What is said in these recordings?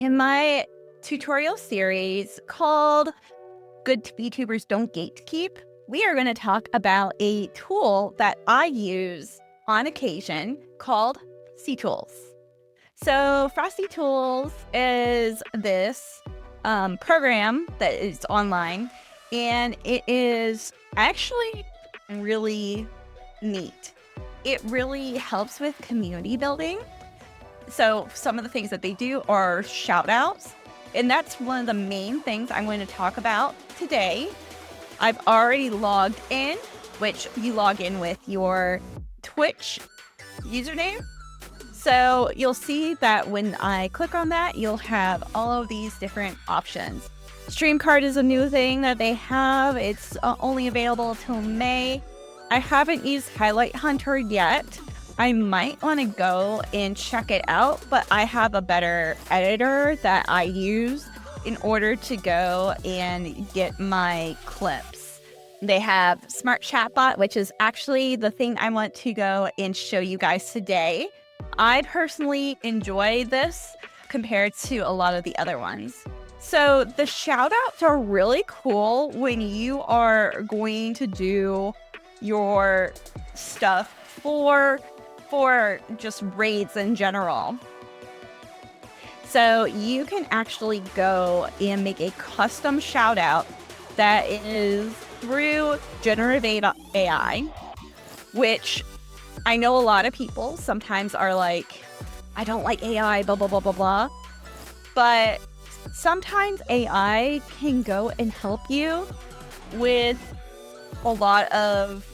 In my tutorial series called Good VTubers Don't Gatekeep, we are going to talk about a tool that I use on occasion called Frosty Tools. So Frosty Tools is this program that is online, and it is actually really neat. It really helps with community building. So some of the things that they do are shoutouts, and that's one of the main things I'm going to talk about today. I've already logged in, which you log in with your Twitch username. So you'll see that when I click on that, you'll have all of these different options. Stream card is a new thing that they have. It's only available till May. I haven't used Highlight Hunter yet. I might want to go and check it out, but I have a better editor that I use in order to go and get my clips. They have Smart Chatbot, which is actually the thing I want to go and show you guys today. I personally enjoy this compared to a lot of the other ones. So the shoutouts are really cool when you are going to do your stuff for just raids in general. So you can actually go and make a custom shoutout that is through generative AI, which I know a lot of people sometimes are like, I don't like AI, blah, blah, blah, blah, blah. But sometimes AI can go and help you with a lot of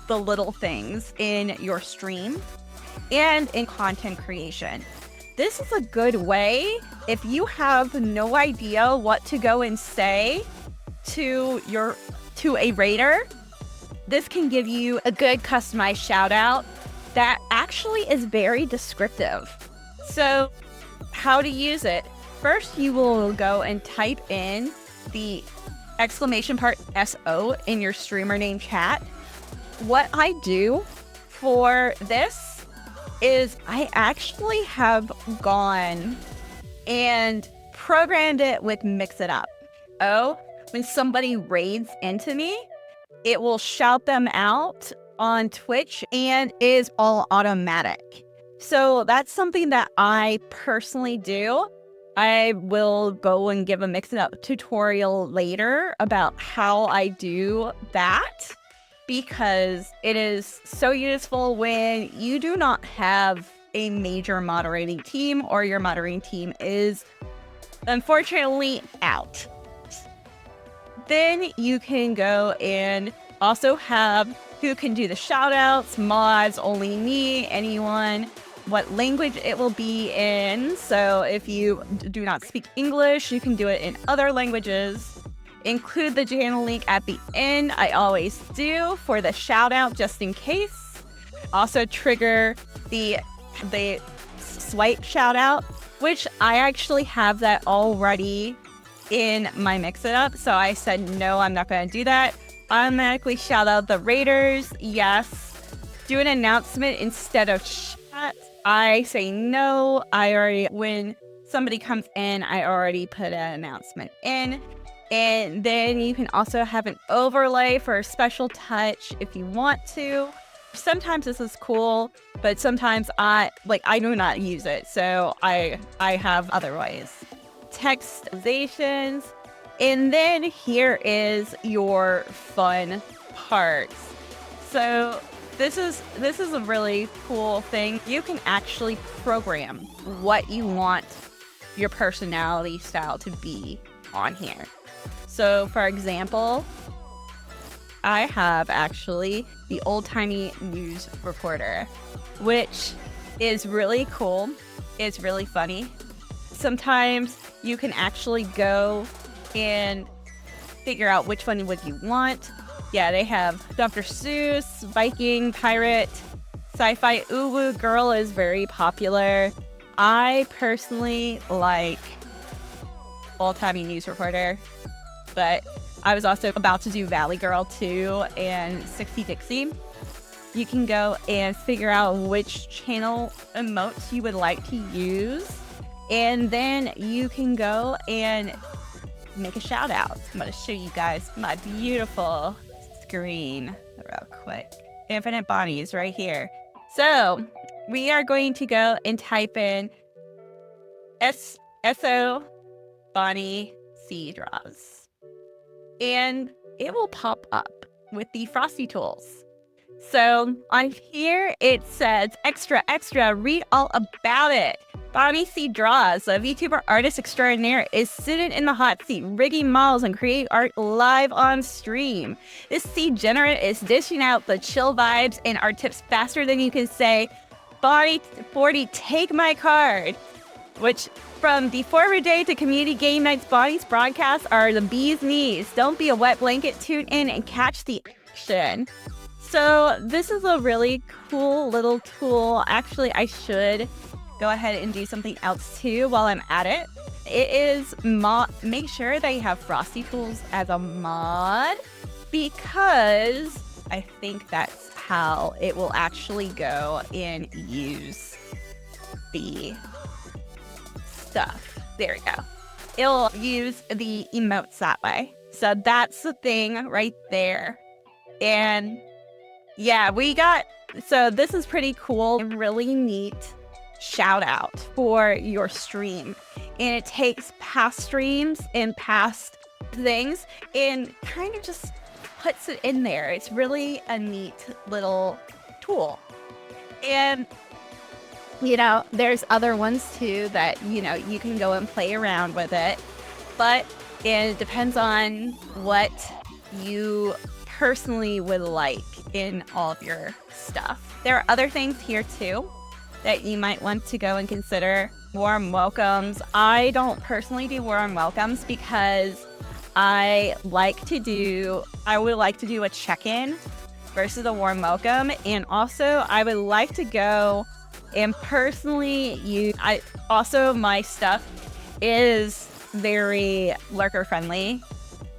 the little things in your stream and in content creation. This is a good way if you have no idea what to go and say to a raider. This can give you a good customized shout out that actually is very descriptive. So how to use it? First, you will go and type in the exclamation part SO in your streamer name chat. What I do for this is I actually have gone and programmed it with Mix It Up. Oh, when somebody raids into me, it will shout them out on Twitch and is all automatic. So that's something that I personally do. I will go and give a Mix It Up tutorial later about how I do that, because it is so useful when you do not have a major moderating team or your moderating team is unfortunately out. Then you can go and also have who can do the shout outs, mods, only me, anyone, what language it will be in. So if you do not speak English, you can do it in other languages. Include the channel link at the end. I always do for the shout out just in case. Also trigger the swipe shout out, which I actually have that already in my Mix It Up. So I said, no, I'm not going to do that. Automatically shout out the raiders. Yes. Do an announcement instead of chat. I say no. When somebody comes in, I already put an announcement in. And then you can also have an overlay for a special touch if you want to. Sometimes this is cool, but sometimes I do not use it. So I have other ways. Textizations. And then here is your fun parts. So this is a really cool thing. You can actually program what you want your personality style to be on here. So for example, I have actually the Old Timey News Reporter, which is really cool. It's really funny. Sometimes you can actually go and figure out which one would you want. Yeah, they have Dr. Seuss, Viking, Pirate, Sci-Fi. Uwu Girl is very popular. I personally like Old Timey News Reporter, but I was also about to do Valley Girl too and 60 Dixie. You can go and figure out which channel emotes you would like to use And then you can go and make a shout out. I'm going to show you guys my beautiful screen real quick. Infinite Bonnie's right here. So we are going to go and type in SO Bonnie C Draws. And it will pop up with the Frosty Tools. So on here, it says, extra, extra, read all about it. Bonnie C Draws, a VTuber artist extraordinaire, is sitting in the hot seat, rigging models and creating art live on stream. This C generative is dishing out the chill vibes and art tips faster than you can say, Bonnie 40, take my card. Which, from the forward day to community game nights, Bonnie's broadcasts are the bee's knees. Don't be a wet blanket, tune in and catch the action. So this is a really cool little tool. Actually, I should go ahead and do something else too while I'm at it. It is make sure that you have Frosty Tools as a mod, because I think that's how it will actually go and use the stuff. There we go. It'll use the emotes that way. So that's the thing right there. And yeah, so this is pretty cool. Really neat shout out for your stream. And it takes past streams and past things and kind of just puts it in there. It's really a neat little tool. And there's other ones too that, you can go and play around with it, but it depends on what you personally would like in all of your stuff. There are other things here too that you might want to go and consider. Warm welcomes. I don't personally do warm welcomes because I would like to do a check-in versus a warm welcome. And also I would like to go and personally my stuff is very lurker friendly.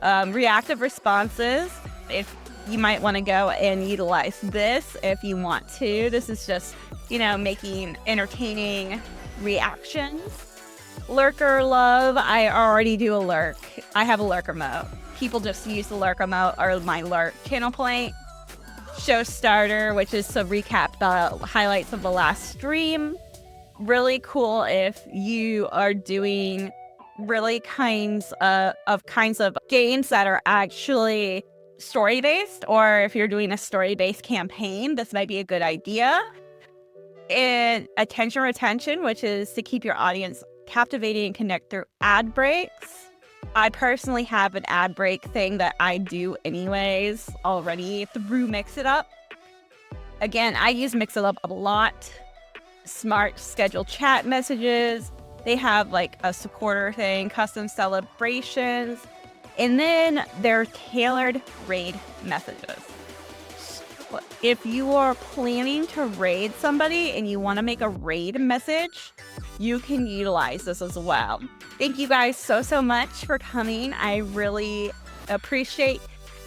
Reactive responses, if you might want to go and utilize this if you want to. This is just, making entertaining reactions. Lurker love, I already do a lurk. I have a lurker mode. People just use the lurker mode or my lurk channel point. Show starter, which is to recap the highlights of the last stream. Really cool if you are doing really kinds of games that are actually story-based, or if you're doing a story-based campaign, this might be a good idea. And attention retention, which is to keep your audience captivated and connect through ad breaks. I personally have an ad break thing that I do anyways already through Mix It Up. Again, I use Mix It Up a lot. Smart schedule chat messages. They have like a supporter thing, custom celebrations, and then they're tailored raid messages. If you are planning to raid somebody and you want to make a raid message, you can utilize this as well. Thank you guys so much for coming. I really appreciate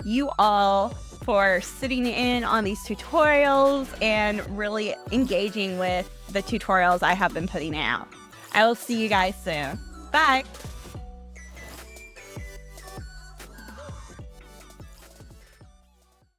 you all for sitting in on these tutorials and really engaging with the tutorials I have been putting out. I will see you guys soon. Bye.